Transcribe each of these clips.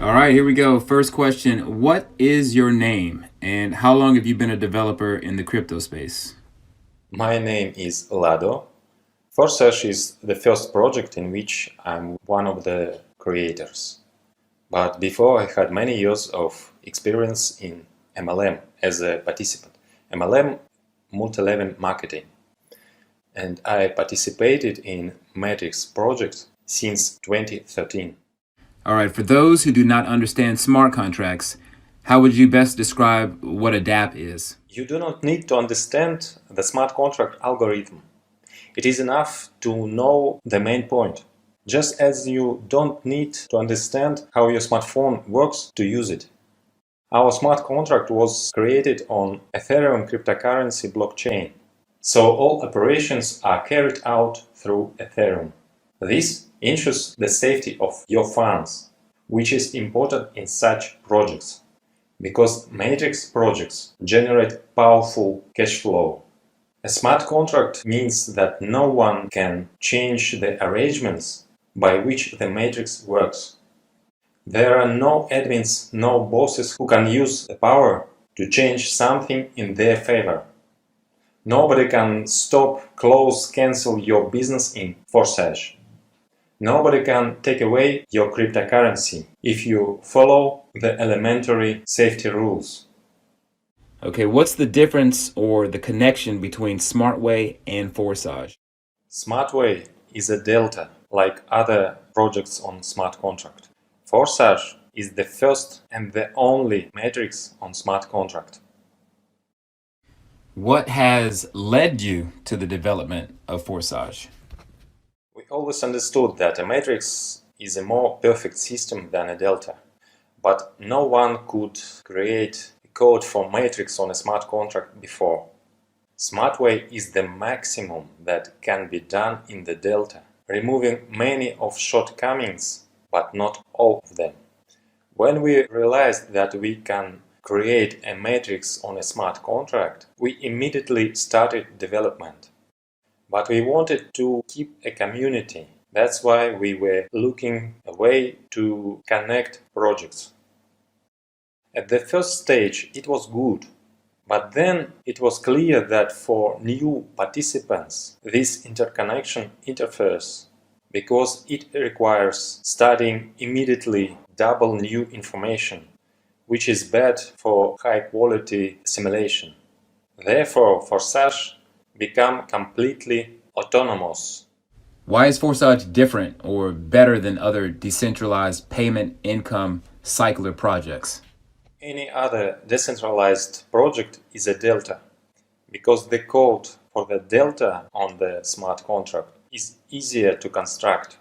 All right, here we go. First question. What is your name and how long have you been a developer in the crypto space? My name is Lado. FORSAGE is the first project in which I'm one of the creators. But before I had many years of experience in MLM as a participant. MLM, multi-level marketing. And I participated in Matrix project since 2013. All right, for those who do not understand smart contracts, how would you best describe what a DApp is? You do not need to understand the smart contract algorithm. It is enough to know the main point. Just as you don't need to understand how your smartphone works to use it. Our smart contract was created on Ethereum cryptocurrency blockchain. So all operations are carried out through Ethereum. This ensures the safety of your funds, which is important in such projects, because matrix projects generate powerful cash flow. A smart contract means that no one can change the arrangements by which the matrix works. There are no admins, no bosses who can use the power to change something in their favor. Nobody can stop, close, cancel your business in FORSAGE. Nobody can take away your cryptocurrency if you follow the elementary safety rules. Okay, what's the difference or the connection between SmartWay and FORSAGE? SmartWay is a delta, like other projects on smart contract. FORSAGE is the first and the only matrix on smart contract. What has led you to the development of FORSAGE? We always understood that a matrix is a more perfect system than a delta, but no one could create a code for matrix on a smart contract before. SmartWay is the maximum that can be done in the delta, removing many of shortcomings, but not all of them. When we realized that we can create a matrix on a smart contract, we immediately started development. But we wanted to keep a community. That's why we were looking a way to connect projects. At the first stage it was good, but then it was clear that for new participants this interconnection interferes, because it requires studying immediately double new information, which is bad for high quality assimilation. Therefore, FORSAGE become completely autonomous. Why is FORSAGE different or better than other decentralized payment income cycler projects? Any other decentralized project is a delta, because the code for the delta on the smart contract is easier to construct.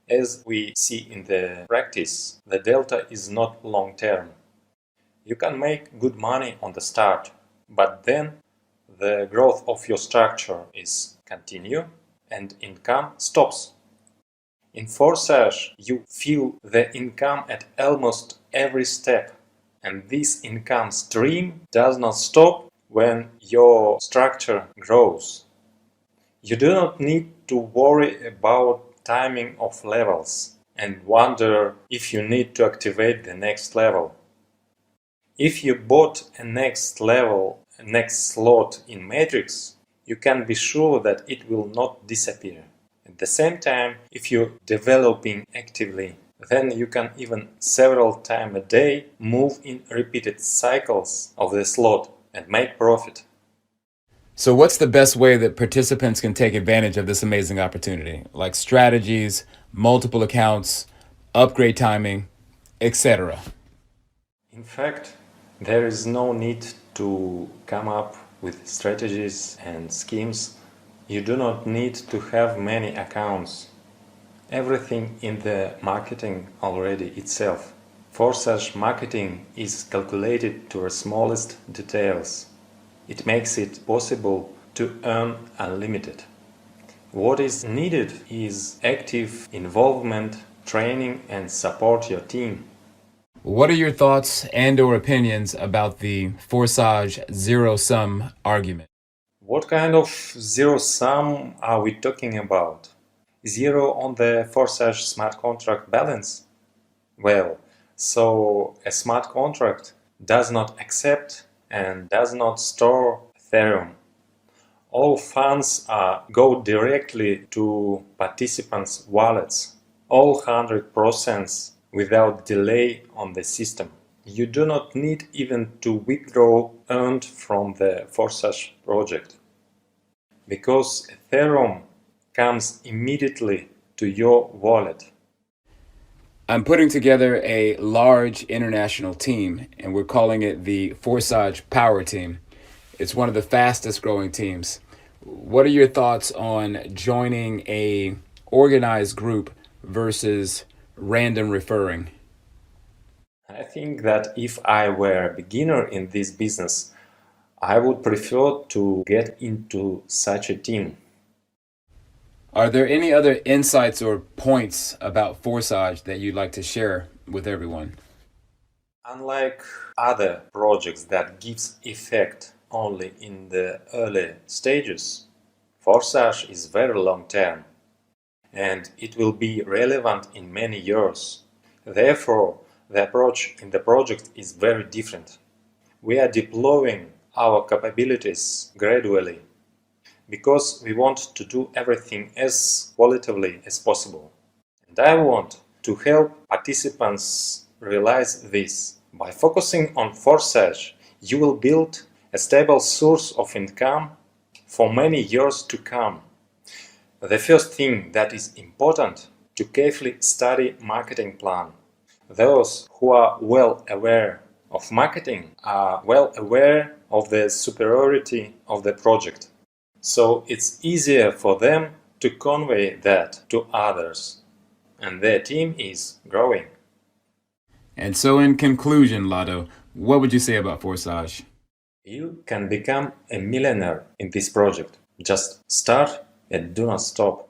As we see in the practice, the delta is not long-term. You can make good money on the start, but then the growth of your structure is continue and income stops. In FORSAGE, you feel the income at almost every step, and this income stream does not stop when your structure grows. You do not need to worry about timing of levels and wonder if you need to activate the next level. If you bought a next slot in Matrix, you can be sure that it will not disappear. At the same time, if you're developing actively, then you can even several times a day move in repeated cycles of the slot and make profit. So what's the best way that participants can take advantage of this amazing opportunity? Like strategies, multiple accounts, upgrade timing, etc. In fact, there is no need to come up with strategies and schemes. You do not need to have many accounts. Everything in the marketing already itself. FORSAGE marketing is calculated to the smallest details. It makes it possible to earn unlimited. What is needed is active involvement, training and support your team. What are your thoughts and or opinions about the FORSAGE zero-sum argument? What kind of zero sum are we talking about? Zero on the FORSAGE smart contract balance? Well, so a smart contract does not accept and does not store Ethereum. All funds go directly to participants' wallets, all 100% without delay on the system. You do not need even to withdraw earned from the FORSAGE project, because Ethereum comes immediately to your wallet. I'm putting together a large international team, and we're calling it the FORSAGE Power Team. It's one of the fastest growing teams. What are your thoughts on joining a organized group versus random referring? I think that if I were a beginner in this business, I would prefer to get into such a team. Are there any other insights or points about FORSAGE that you'd like to share with everyone? Unlike other projects that gives effect only in the early stages, FORSAGE is very long term and it will be relevant in many years. Therefore, the approach in the project is very different. We are deploying our capabilities gradually because we want to do everything as qualitatively as possible. And I want to help participants realize this. By focusing on FORSAGE, you will build a stable source of income for many years to come. The first thing that is important to carefully study marketing plan. Those who are well aware of marketing are well aware of the superiority of the project. So it's easier for them to convey that to others. And their team is growing. And so, in conclusion, Lado, what would you say about FORSAGE? You can become a millionaire in this project. Just start and do not stop.